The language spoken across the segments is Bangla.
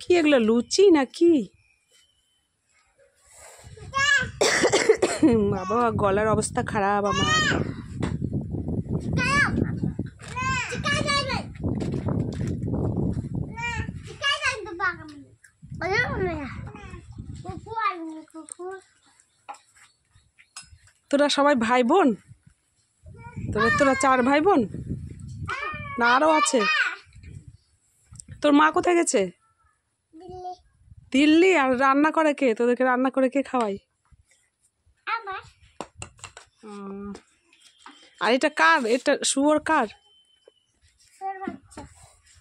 কি এগুলো লুচি নাকি? বাবা গলার অবস্থা খারাপ আমার। তোরা সবাই ভাই বোন? তোরা 4 ভাই বোন না আরো আছে? তোর মা কোথায় গেছে? দিল্লি। আর রান্না করে কে? তোদেরকে রান্না করে কে খাওয়াই? আর এটা কার? এটা শুয়োর কার?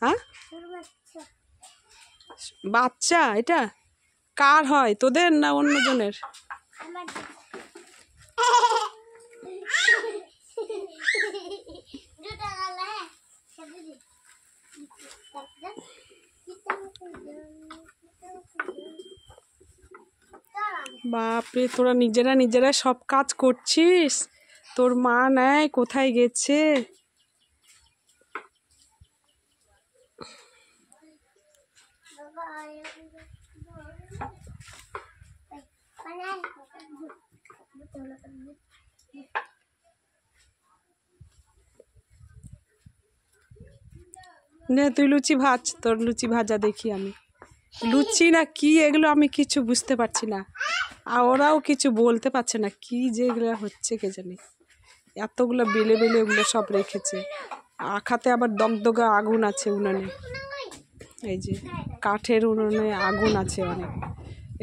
হ্যাঁ বাচ্চা। এটা কার হয়, তোদের না অন্যজনের? বাপরে, তোরা নিজেরা সব কাজ করছিস? তোর মা নাই, কোথায় গেছে? নে তুই লুচি ভাজ, তোর লুচি ভাজা দেখি আমি। লুচি না কি এগুলো আমি কিছু বুঝতে পারছি না, আর ওরাও কিছু বলতে পারছে না কি যে এগুলো হচ্ছে কে জানি। এতগুলো বেলে এগুলো সব রেখেছে। আখাতে আবার দগদগা আগুন আছে উনানে, এই যে কাঠের উনুনে আগুন আছে অনেক।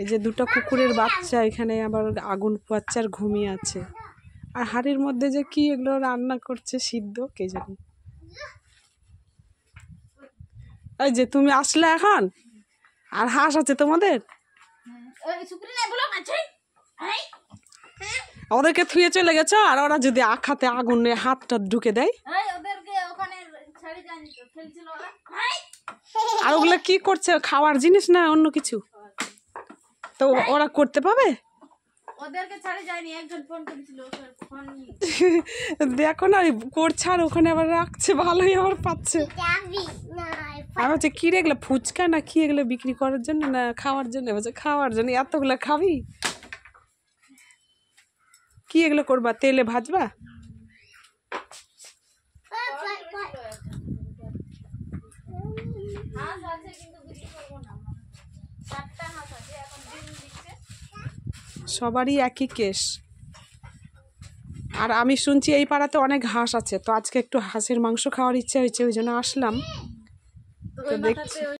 এই যে 2টা কুকুরের বাচ্চা এখানে আবার আগুন পোয়াচ্ছে আর ঘুমিয়ে আছে। আর হাড়ির মধ্যে যে কি এগুলো রান্না করছে সিদ্ধ কে জানি। এই যে তুমি আসলে এখন, আর হাঁস আছে তোমাদের? ওদেরকে থুয়ে চলে গেছো, আর ওরা যদি আখাতে আগুনে হাতটা ঢুকে দেয়? আর ওগুলো কি করছে? খাওয়ার জিনিস না অন্য কিছু? তো ওরা করতে পাবে? দেখো না করছে, আর ওখানে আবার রাখছে, ভালোই আবার পাচ্ছে। আমি হচ্ছে কি রে এগুলো ফুচকা না কি এগুলো বিক্রি করার জন্য না খাওয়ার জন্য? বলছে খাওয়ার জন্য। এতগুলো খাবি? কি এগুলো করবা? তেলে ভাজবা? সবারই একই কেস। আর আমি শুনছি এই পাড়াতে অনেক হাঁস আছে, তো আজকে একটু হাঁসের মাংস খাওয়ার ইচ্ছা হয়েছে, ওই জন্য আসলাম। তো দেখছি